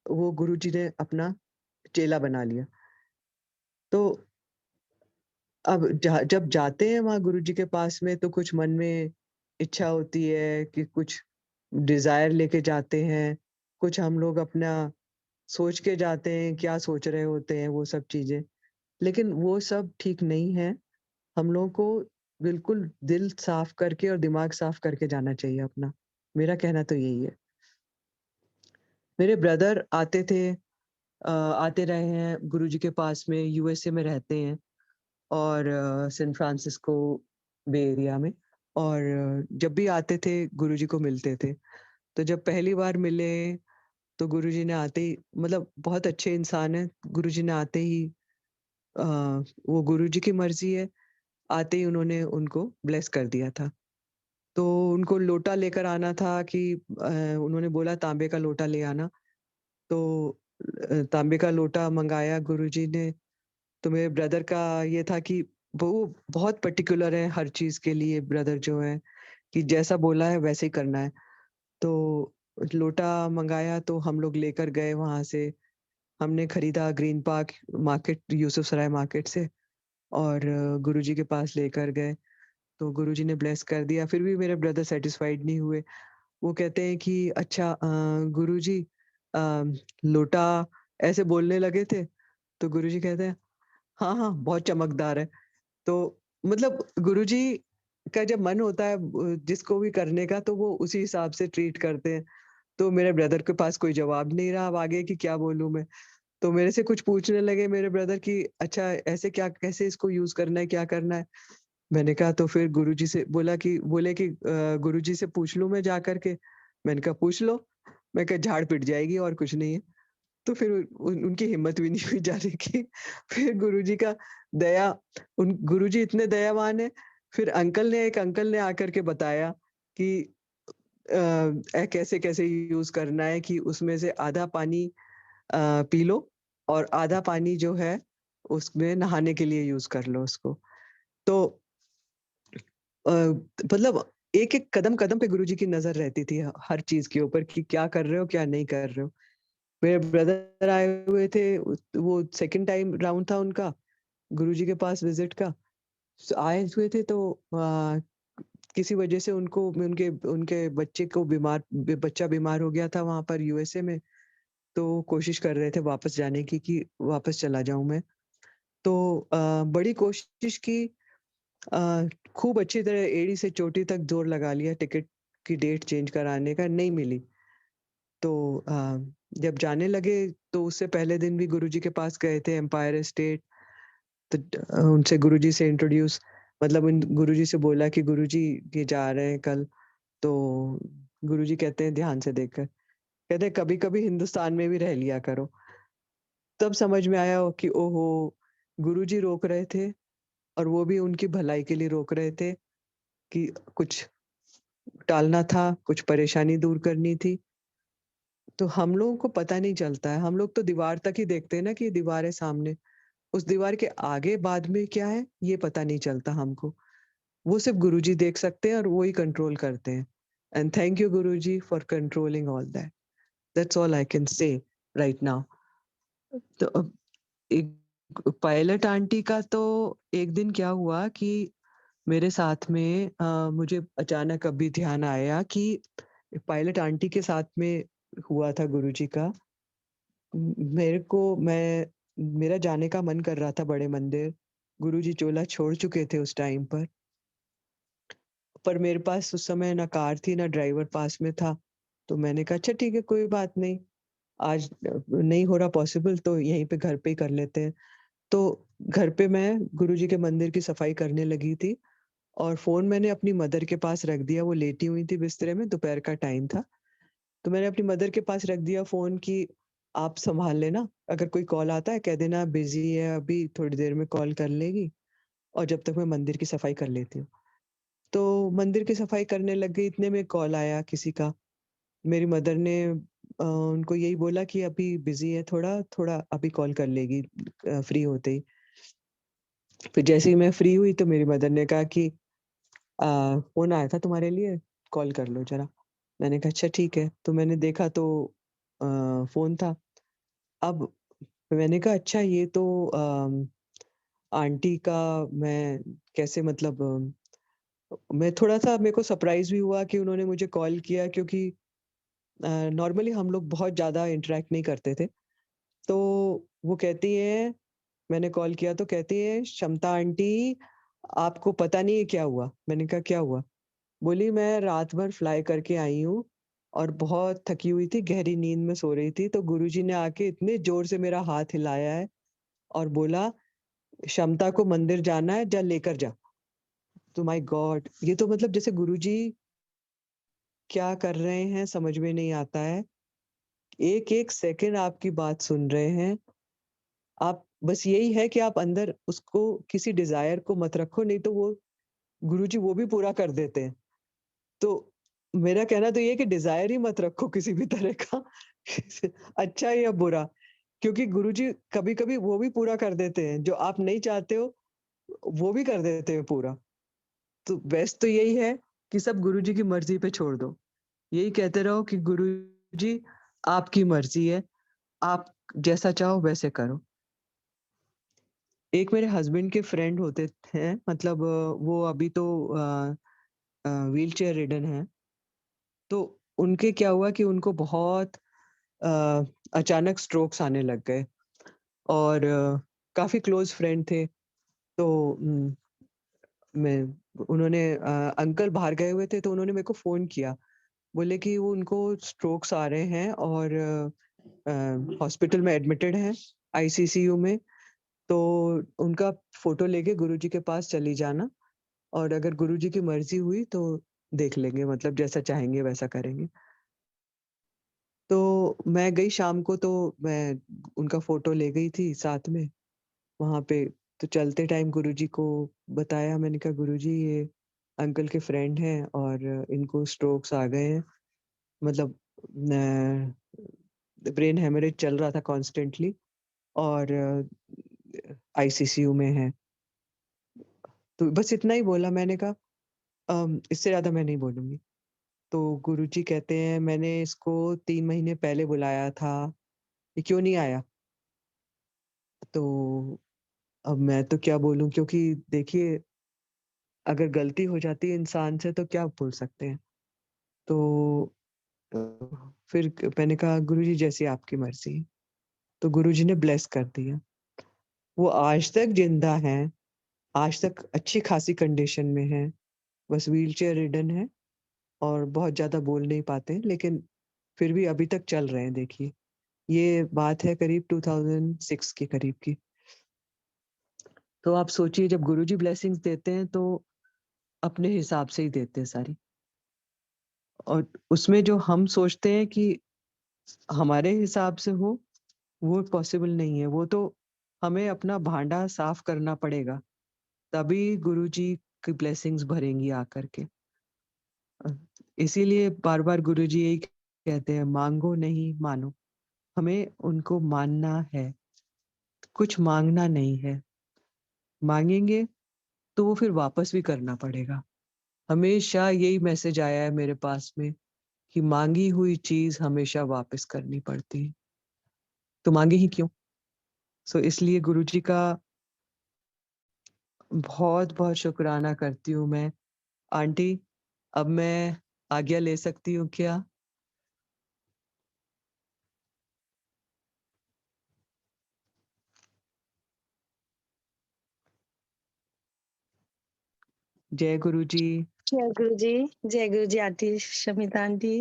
वो गुरुजी ने अपना चेला बना लिया। तो अब जब जाते हैं वहाँ गुरुजी के पास में तो कुछ मन में इच्छा होती है कि कुछ डिज़ायर लेके जाते हैं, कुछ हम लोग अपना सोच के जाते हैं, क्या सोच रहे होते हैं वो सब चीज़ें। लेकिन वो सब ठीक नहीं है। हम लोगों को बिल्कुल दिल साफ करके और दिमाग साफ करके जाना चाहिए अपना। मेरा कहना तो यही है। मेरे ब्रदर आते थे, आते रहे हैं गुरुजी के पास में, यूएसए में रहते हैं और सैन फ्रांसिस्को बे एरिया में। और जब भी आते थे गुरुजी को मिलते थे। तो जब पहली बार मिले तो गुरुजी ने आते ही, मतलब बहुत अच्छे इंसान हैं। गुरुजी ने आते ही अ, वो गुरुजी की मर्ज़ी है, आते ही उन्होंने उनको ब्लेस कर दिया था। तो उनको लोटा लेकर आना था कि उन्होंने बोला तांबे का लोटा ले आना। तो तांबे का लोटा मँगाया गुरुजी ने। तो मेरे ब्रदर का ये था कि वो बहुत पर्टिकुलर है हर चीज़ के लिए, ब्रदर जो हैं, कि जैसा बोला है वैसे ही करना है। तो लोटा मँगाया तो हम लोग लेकर गए वहाँ से। हमने खरीदा green park market, Yusuf Sarai market से, और गुरुजी के पास लेकर गए। तो गुरुजी ने ब्लेस कर दिया। फिर भी मेरे ब्रदर सैटिस्फाइड नहीं हुए। वो कहते हैं कि अच्छा गुरुजी अ, लोटा, ऐसे बोलने लगे थे। तो गुरुजी कहते हैं, हाँ, हाँ, बहुत चमकदार है। तो मतलब गुरुजी का जब मन होता है जिसको भी करने का, तो वो उसी हिसाब से ट्रीट करते हैं। तो मेरे ब्रदर के पास कोई जवाब नहीं रहा अब आगे कि क्या बोलूँ मैं। तो मेरे से कुछ पूछने लगे मेरे ब्रदर कि अच्छा ऐसे क्या, कैसे इसको यूज़ करना है, क्या करना है? मैंने कहा तो फिर गुरुजी से बोले कि गुरुजी से पूछ लूँ मैं जा कर के? मैंने कहा पूछ लो। मैं कहा झाड़ पिट जाएगी और कुछ नहीं है। तो फिर उनकी हिम्मत भी नहीं हुई जाने की। फिर गुरुजी का दया, उन गुरुजी इतने दयावान हैं। फिर एक अंकल ने आकर के बताया कि कैसे-कैसे यूज़ करना है, कि उसमें से आधा पानी पी लो और आधा पानी जो है उसमें नहाने के लिए यूज़ कर लो उसको। तो मतलब एक-एक कदम-कदम पे गुरुजी की नज़र रहती थी हर चीज़ के ऊपर कि क्या कर रहे हो, क्या नहीं कर रहे हो। मेरे ब्रदर आए हुए थे, वो सेकंड टाइम राउंड था उनका गुरुजी के पास विज़िट का। आए हुए थे तो किसी वजह से उनको उनके उनके बच्चे को बच्चा बीमार हो गया था वहाँ पर यूएसए में। तो कोशिश कर रहे थे वापस जाने की कि वापस चला जाऊँ मैं। तो बड़ी कोशिश की, अ, खूब अच्छी तरह एड़ी से चोटी तक ज़ोर लगा लिया टिकट की डेट चेंज कराने का, नहीं मिली। तो जब जाने लगे तो उससे पहले दिन भी गुरुजी के पास गए थे एम्पायर स्टेट। तो उनसे गुरुजी से इंट्रोड्यूस, मतलब उन गुरुजी से बोला कि गुरुजी ये जा रहे हैं कल। तो गुरुजी कहते हैं ध्यान से देखकर, कहते हैं कभी-कभी हिंदुस्तान में भी रह लिया करो। तब समझ में आया कि ओहो! गुरुजी रोक रहे थे और वो भी उनकी भलाई के लिए रोक रहे थे कि कुछ टालना था, कुछ परेशानी दूर करनी थी। तो हम लोगों को पता नहीं चलता है, हम लोग तो दीवार तक ही देखते हैं ना कि दीवार है सामने। उस दीवार के आगे बाद में क्या है, ये पता नहीं चलता हमको। वो सिर्फ़ गुरुजी देख सकते हैं और वो ही कंट्रोल करते हैं। And thank you Guruji for controlling all that. That's all I can say right now. तो अब एक पायलट आंटी का तो एक दिन क्या हुआ कि मेरे साथ में मुझे अचानक अभी ध्यान आया कि पायलट आंटी के साथ में हुआ था गुरुजी का। मेरे को मैं मेरा जाने का मन कर रहा था बड़े मंदिर। गुरुजी चोला छोड़ चुके थे उस टाइम पर मेरे पास उस समय ना कार थी, ना ड्राइवर पास में था। तो मैंने कहा अच्छा ठीक है, कोई बात नहीं। आज नहीं हो रहा पॉसिबल तो यहीं पे घर पे ही कर लेते हैं। तो घर पे मैं गुरुजी के मंदिर की सफाई करने लगी थी और फ़ोन मैंने अपनी मदर के पास रख दिया, वो लेटी हुई थी बिस्तरे में, दोपहर का टाइम था। तो मैंने अपनी मदर के पास रख दिया फ़ोन कि आप सँभाल लेना, अगर कोई कॉल आता है कह देना बिज़ी है अभी, थोड़ी देर में कॉल कर लेगी और जब तक मैं मंदिर की सफाई कर लेती हूँ। तो मंदिर की सफाई करने लग गई, इतने में कॉल आया किसी का। मेरी मदर ने उनको यही बोला कि अभी बिज़ी है थोड़ा, थोड़ा अभी कॉल कर लेगी फ्री होते ही। फिर जैसे ही मैं फ्री हुई तो मेरी मदर ने कहा कि फ़ोन आया था तुम्हारे लिए, कॉल कर लो ज़रा। मैंने कहा अच्छा ठीक है, तो मैंने देखा तो फ़ोन था। अब मैंने कहा अच्छा ये तो आंटी का मैं कैसे, मतलब मैं थोड़ा-सा, मेरे को सरप्राइज़ भी हुआ कि उन्होंने मुझे कॉल किया, क्योंकि नॉर्मली हम लोग बहुत ज़्यादा इंटरेक्ट नहीं करते थे। तो वो कहती है, मैंने कॉल किया तो कहती है, "क्षमता आंटी, आपको पता नहीं है क्या हुआ?" मैंने कहा, "क्या हुआ?" बोली, "मैं रात भर फ्लाई करके आई हूँ और बहुत थकी हुई थी, गहरी नींद में सो रही थी, तो गुरुजी ने आके इतने ज़ोर से मेरा हाथ हिलाया है और बोला, 'क्षमता को मंदिर जाना है, जा लेकर जा।'" तो माय गॉड! ये तो मतलब जैसे गुरुजी क्या कर रहे हैं समझ में नहीं आता है। एक-एक सेकंड आपकी बात सुन रहे हैं। आप बस यही है कि आप अंदर उसको किसी डिज़ायर को मत रखो, नहीं तो वो गुरुजी वो भी पूरा कर देते हैं। तो मेरा कहना तो ये है कि डिज़ायर ही मत रखो किसी भी तरह का अच्छा या बुरा, क्योंकि गुरुजी कभी-कभी वो भी पूरा कर देते हैं, जो आप नहीं चाहते हो, वो भी कर देते हैं पूरा। तो बेस्ट तो यही है कि सब गुरुजी की मर्ज़ी पे छोड़ दो। यही कहते रहो कि गुरुजी आपकी मर्ज़ी है, आप जैसा चाहो वैसे करो। एक मेरे हस्बैंड के फ्रेंड होते थे, मतलब वो अभी तो व्हीलचेयर रिडन हैं। तो उनके क्या हुआ कि उनको बहुत अ, अचानक स्ट्रोक्स आने लग गए और काफ़ी क्लोज़ फ्रेंड थे। तो मैं उन्होंने अंकल बाहर गए हुए थे, तो उन्होंने मेरे को फ़ोन किया। बोले कि वो उनको स्ट्रोक्स आ रहे हैं और हॉस्पिटल में एडमिटेड हैं, आईसीसीयू में। तो उनका फ़ोटो लेके गुरुजी के पास चली जाना और अगर गुरुजी की मर्ज़ी हुई तो देख लेंगे, मतलब जैसा चाहेंगे वैसा करेंगे। तो मैं गई शाम को, तो मैं उनका फ़ोटो ले गई थी साथ में वहाँ पे। तो चलते टाइम गुरुजी को बताया, मैंने कहा, "गुरुजी, ये अंकल के फ्रेंड हैं और इनको स्ट्रोक्स आ गए हैं। मतलब न ब्रेन हेमरेज चल रहा था कॉन्स्टेंटली और आईसीसीयू में हैं।" तो बस इतना ही बोला। मैंने कहा इससे ज़्यादा मैं नहीं बोलूँगी। तो गुरुजी कहते हैं, "मैंने इसको 3 महीने पहले बुलाया था, ये क्यों नहीं आया?" तो अब मैं तो क्या बोलूँ, क्योंकि देखिए, अगर गलती हो जाती है इंसान से तो क्या बोल सकते हैं। तो अ, फिर मैंने कहा, "गुरुजी, जैसी आपकी मर्ज़ी।" तो गुरुजी ने ब्लेस कर दिया। वो आज तक ज़िंदा हैं, आज तक अच्छी खासी कंडीशन में हैं, बस व्हीलचेयर रिडन हैं और बहुत ज़्यादा बोल नहीं पाते, लेकिन फिर भी अभी तक चल रहे हैं देखिए। ये बात है करीब 2006 के करीब की। तो आप सोचिए, जब गुरुजी ब्लेसिंग्स देते हैं तो अपने हिसाब से ही देते हैं सारी, और उसमें जो हम सोचते हैं कि हमारे हिसाब से हो, वो पॉसिबल नहीं है। वो तो हमें अपना भांडा साफ करना पड़ेगा, तभी गुरुजी की ब्लेसिंग्स भरेंगी आकर के। अ, इसीलिए बार-बार गुरुजी यही कहते हैं, माँगो नहीं मानो। हमें उनको मानना है, कुछ माँगना नहीं है। माँगेंगे तो वो फिर वापस भी करना पड़ेगा। हमेशा यही मैसेज आया है मेरे पास में कि माँगी हुई चीज़ हमेशा वापस करनी पड़ती है। तो माँगे ही क्यों? सो इसलिए गुरुजी का बहुत-बहुत शुकराना करती हूँ मैं। आंटी, अब मैं आज्ञा ले सकती हूँ क्या? जय गुरुजी। जय गुरु जी आंटी, शमिता आंटी।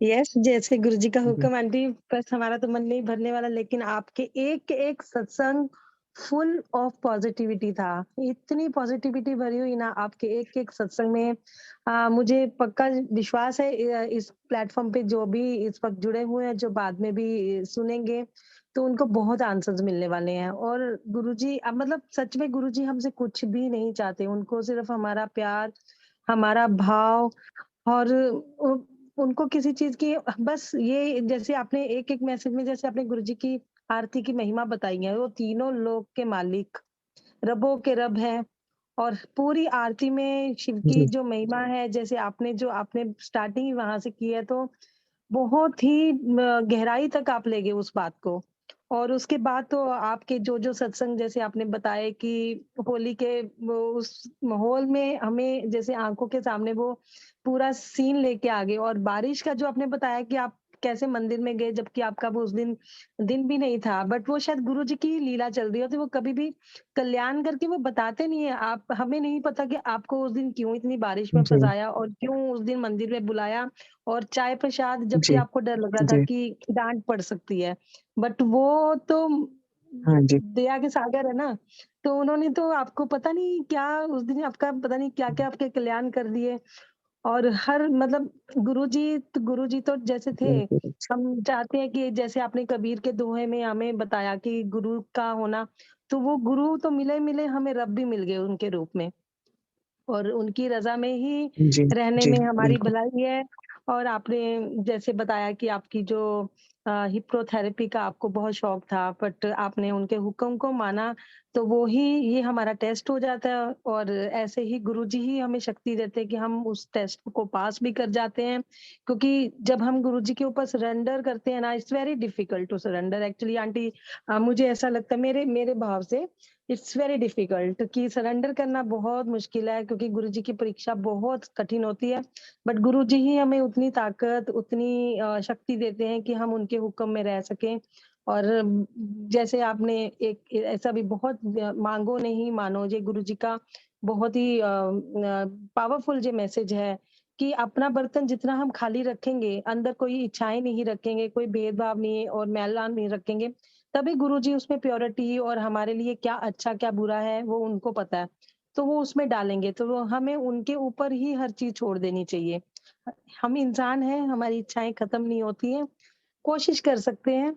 यस, जैसे गुरु जी का जी। हुक्म आंटी, बस हमारा तो मन नहीं भरने वाला, लेकिन आपके एक-एक सत्संग फुल ऑफ पॉजिटिविटी था। इतनी पॉजिटिविटी भरी हुई ना आपके एक-एक सत्संग में। मुझे पक्का विश्वास है इस प्लेटफ़ॉर्म पे जो भी इस वक़्त जुड़े हुए हैं, जो बाद में भी सुनेंगे, तो उनको बहुत आंसर्स मिलने वाले हैं। और गुरुजी मतलब सच में गुरुजी हमसे कुछ भी नहीं चाहते, उनको सिर्फ़ हमारा प्यार, हमारा भाव और उ उनको किसी चीज़ की बस ये, जैसे आपने एक-एक मैसेज में जैसे आपने गुरुजी की आरती की महिमा बताई है, वो तीनों लोक के मालिक, रबों के रब हैं। और पूरी आरती में शिव की जी। जो महिमा है, जैसे आपने स्टार्टिंग ही वहाँ से की है, तो बहुत ही गहराई तक आप ले गए उस बात को। और उसके बाद तो आपके जो सत्संग जैसे आपने बताए कि होली के वो उस माहौल में हमें जैसे आँखों के सामने वो पूरा सीन लेके आ गए। और बारिश का जो आपने बताया कि आप कैसे मंदिर में गए जबकि आपका वो उस दिन दिन भी नहीं था, बट वो शायद गुरु जी की लीला चल रही होती, वो कभी भी कल्याण करके वो बताते नहीं है। आप हमें नहीं पता कि आपको उस दिन क्यों इतनी बारिश में जी, फँसाया और क्यों उस दिन मंदिर में बुलाया और चाय प्रसाद, जबकि जी, आपको डर लग रहा था जी। कि डाँट पड़ सकती है। बट वो तो हाँ जी। दया के सागर है ना, तो उन्होंने तो आपको पता नहीं क्या उस दिन आपका पता नहीं क्या-क्या आपके कल्याण कर दिए। और हर मतलब गुरुजी तो जैसे थे, हम चाहते हैं कि जैसे आपने कबीर के दोहे में हमें बताया कि गुरु का होना, तो वो गुरु तो मिले-मिले हमें रब भी मिल गए उनके रूप में। और उनकी रज़ा में ही जी, रहने जी, में हमारी बिल्कुल। भलाई है। और आपने जैसे बताया कि आपकी जो हिप्नोथेरेपी का आपको बहुत शौक था, बट आपने उनके हुक्म को माना, तो वो ही ये हमारा टेस्ट हो जाता है। और ऐसे ही गुरुजी ही हमें शक्ति देते हैं कि हम उस टेस्ट को पास भी कर जाते हैं। क्योंकि जब हम गुरुजी के ऊपर सरेंडर करते हैं ना, it's very difficult to surrender actually aunty. मुझे ऐसा लगता है मेरे मेरे भाव से इट्स वेरी डिफिकल्ट कि सरेंडर करना बहुत मुश्किल है, क्योंकि गुरुजी की परीक्षा बहुत कठिन होती है। बट गुरुजी ही हमें उतनी ताकत, उतनी शक्ति देते हैं कि हम उनके हुक्म में रह सकें। और जैसे आपने एक ऐसा भी बहुत मांगो नहीं मानो, ये गुरुजी का बहुत ही पावरफुल जो मैसेज है कि अपना बर्तन जितना हम खाली रखेंगे, अंदर कोई इच्छाएं नहीं रखेंगे, कोई भेदभाव नहीं और मैला नहीं रखेंगे, तभी गुरुजी उसमें प्योरिटी और हमारे लिए क्या अच्छा क्या बुरा है वो उनको पता है, तो वो उसमें डालेंगे। तो वो हमें उनके ऊपर ही हर चीज़ छोड़ देनी चाहिए। हम इंसान हैं, हमारी इच्छाएँ खत्म नहीं होती हैं, कोशिश कर सकते हैं।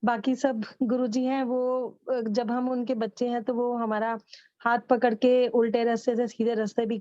बाकी सब गुरुजी हैं वो जब हम उनके बच्चे हैं तो वो हमारा हाथ पकड़ के उल्टे रास्ते से सीधे रास्ते भी